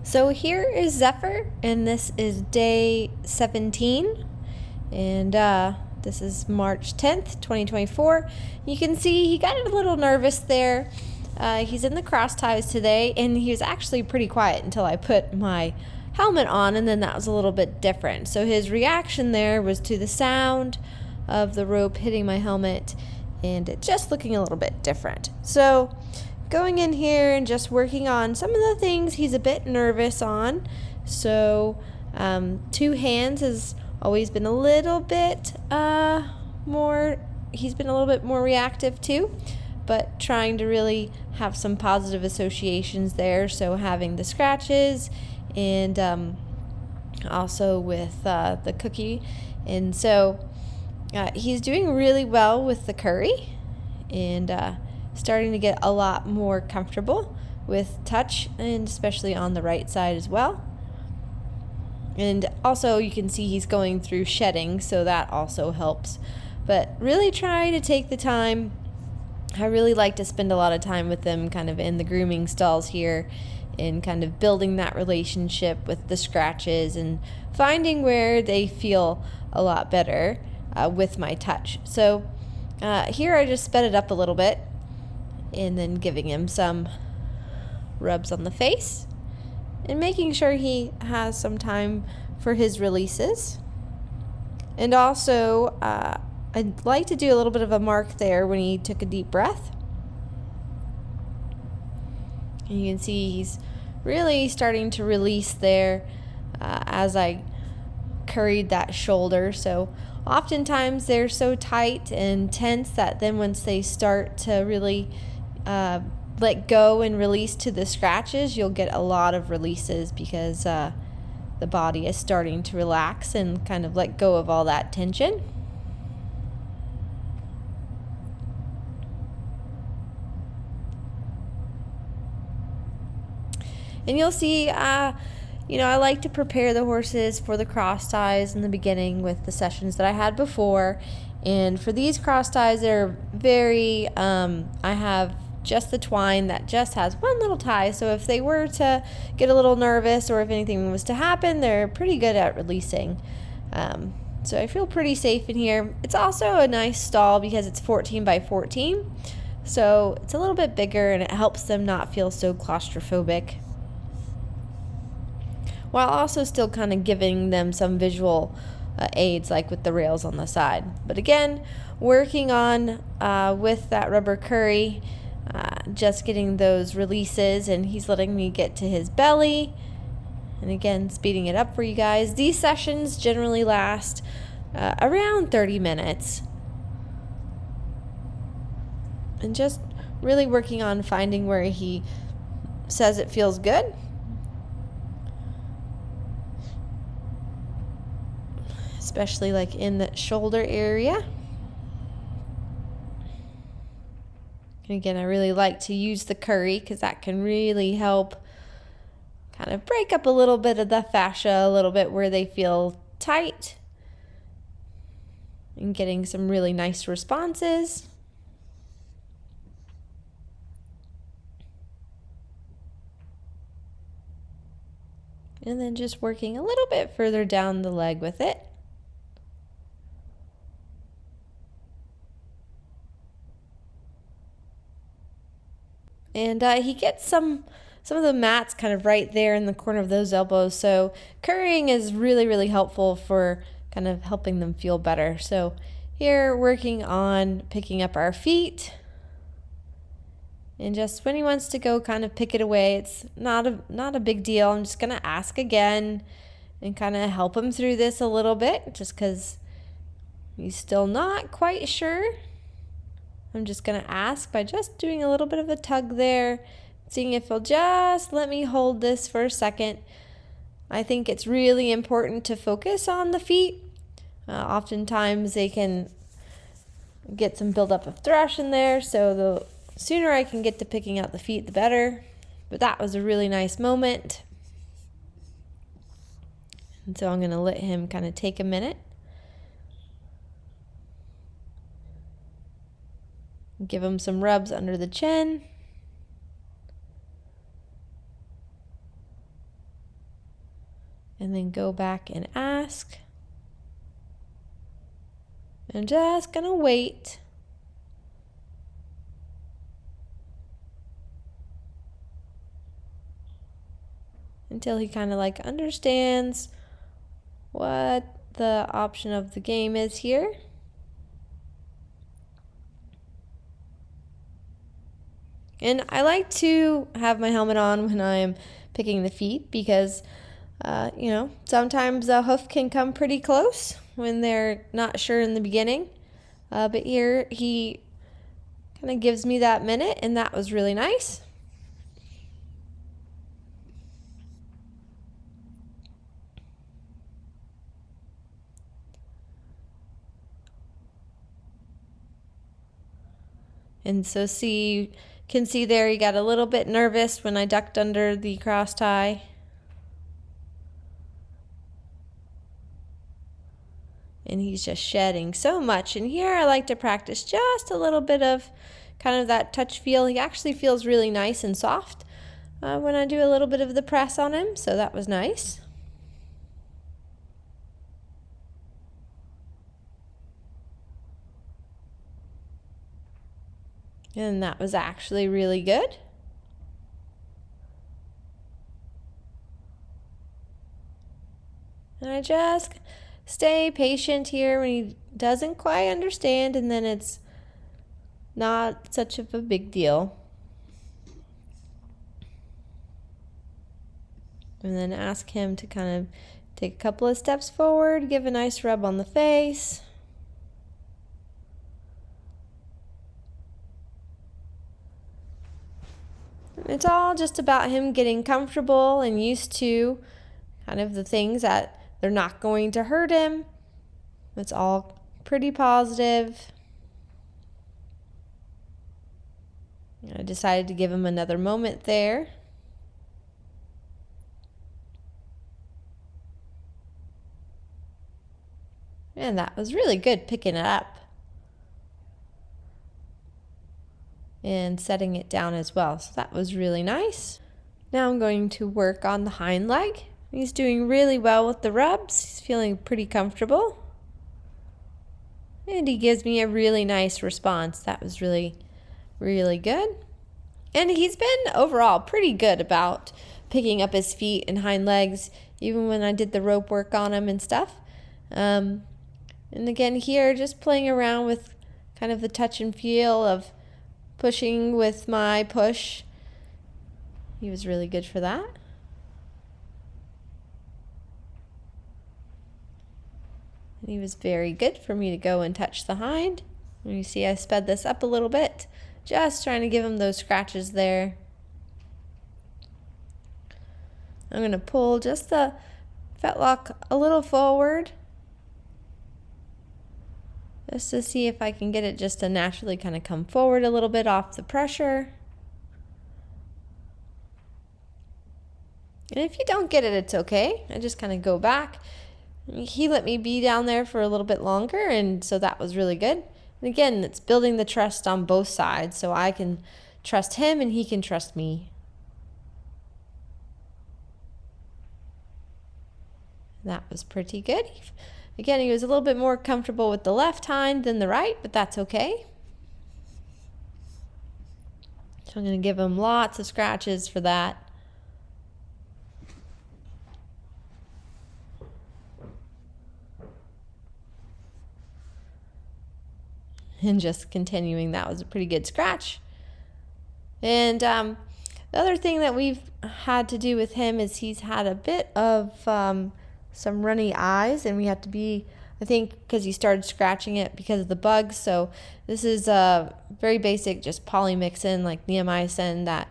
So here is Zephyr, and this is day 17, and this is March 10th, 2024. You can see he got a little nervous there. He's in the cross ties today, and he was actually pretty quiet until I put my helmet on, and then that was a little bit different. So his reaction there was to the sound of the rope hitting my helmet, and it just looking a little bit different. So going in here and just working on some of the things he's a bit nervous on. So 2 hands has always been a little bit he's been a little bit more reactive to, but trying to really have some positive associations there. So having the scratches and also with the cookie. And so he's doing really well with the curry and starting to get a lot more comfortable with touch, and especially on the right side as well. And also you can see he's going through shedding, so that also helps. But really try to take the time. I really like to spend a lot of time with them kind of in the grooming stalls here and kind of building that relationship with the scratches and finding where they feel a lot better with my touch. So here I just sped it up a little bit and then giving him some rubs on the face and making sure he has some time for his releases. And also I'd like to do a little bit of a mark there when he took a deep breath. And you can see he's really starting to release there as I curried that shoulder. So oftentimes they're so tight and tense that then once they start to really let go and release to the scratches, you'll get a lot of releases because the body is starting to relax and kind of let go of all that tension. And you'll see, I like to prepare the horses for the cross ties in the beginning with the sessions that I had before. And for these cross ties, they're very, I have just the twine that just has one little tie. So if they were to get a little nervous or if anything was to happen, they're pretty good at releasing. So I feel pretty safe in here. It's also a nice stall because it's 14 by 14. So it's a little bit bigger and it helps them not feel so claustrophobic, while also still kind of giving them some visual aids like with the rails on the side. But again, working on with that rubber curry, just getting those releases, and he's letting me get to his belly. And again, speeding it up for you guys. These sessions generally last around 30 minutes. And just really working on finding where he says it feels good. Especially like in the shoulder area. And again, I really like to use the curry because that can really help kind of break up a little bit of the fascia a little bit where they feel tight, and getting some really nice responses. And then just working a little bit further down the leg with it. And he gets some of the mats kind of right there in the corner of those elbows. So currying is really, really helpful for kind of helping them feel better. So here working on picking up our feet. And just when he wants to go kind of pick it away, it's not a big deal. I'm just going to ask again and kind of help him through this a little bit just because he's still not quite sure. I'm just going to ask by just doing a little bit of a tug there, seeing if he'll just let me hold this for a second. I think it's really important to focus on the feet. Oftentimes they can get some buildup of thrush in there, so the sooner I can get to picking out the feet, the better. But that was a really nice moment. And so I'm going to let him kind of take a minute. Give him some rubs under the chin. and then go back and ask. I'm just gonna wait. Until he kind of like understands what the option of the game is here. And I like to have my helmet on when I'm picking the feet because, you know, sometimes a hoof can come pretty close when they're not sure in the beginning. But here he kind of gives me that minute, and that was really nice. And so can see there he got a little bit nervous when I ducked under the cross tie. And he's just shedding so much. And here I like to practice just a little bit of kind of that touch feel. He actually feels really nice and soft when I do a little bit of the press on him, so that was nice. And that was actually really good. And I just stay patient here when he doesn't quite understand, and then it's not such of a big deal. And then ask him to kind of take a couple of steps forward, give a nice rub on the face. It's all just about him getting comfortable and used to kind of the things that they're not going to hurt him. It's all pretty positive. I decided to give him another moment there. And that was really good picking it up and setting it down as well. So that was really nice. Now I'm going to work on the hind leg. He's doing really well with the rubs. He's feeling pretty comfortable. And he gives me a really nice response. That was really, really good. And he's been overall pretty good about picking up his feet and hind legs, even when I did the rope work on him and stuff. And again here, just playing around with kind of the touch and feel of pushing with my push. He was really good for that. And he was very good for me to go and touch the hind. And you see I sped this up a little bit, just trying to give him those scratches there. I'm going to pull just the fetlock a little forward, just to see if I can get it just to naturally kind of come forward a little bit off the pressure. And if you don't get it, it's okay. I just kind of go back. He let me be down there for a little bit longer, and so that was really good. And again, it's building the trust on both sides, so I can trust him and he can trust me. That was pretty good. Again, he was a little bit more comfortable with the left hind than the right, but that's okay. So I'm going to give him lots of scratches for that. And just continuing, that was a pretty good scratch. And the other thing that we've had to do with him is he's had a bit of some runny eyes, and we have to be, I think, because he started scratching it because of the bugs. So this is very basic, just polymyxin, like neomycin, that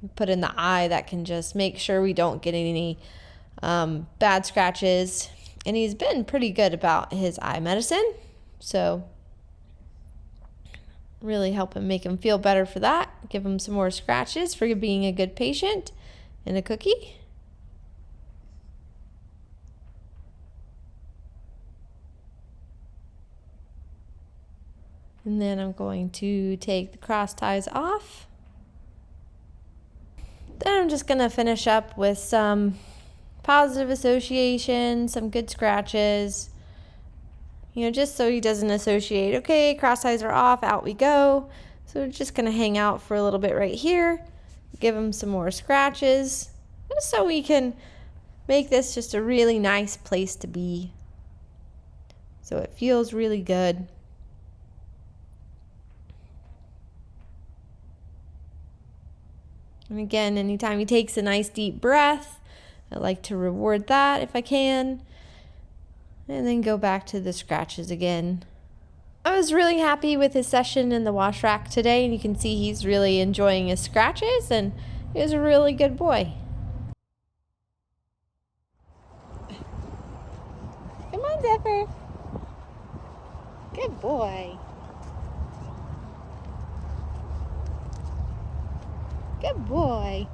we put in the eye that can just make sure we don't get any bad scratches. And he's been pretty good about his eye medicine, so really help him, make him feel better for that. Give him some more scratches for being a good patient and a cookie. And then I'm going to take the cross ties off. Then I'm just going to finish up with some positive association, some good scratches. You know, just so he doesn't associate, okay, cross eyes are off, out we go. So we're just going to hang out for a little bit right here. Give him some more scratches. Just so we can make this just a really nice place to be. So it feels really good. And again, anytime he takes a nice deep breath, I like to reward that if I can. And then go back to the scratches again. I was really happy with his session in the wash rack today, and you can see he's really enjoying his scratches, and he was a really good boy. Come on, Zephyr. Good boy. Good boy.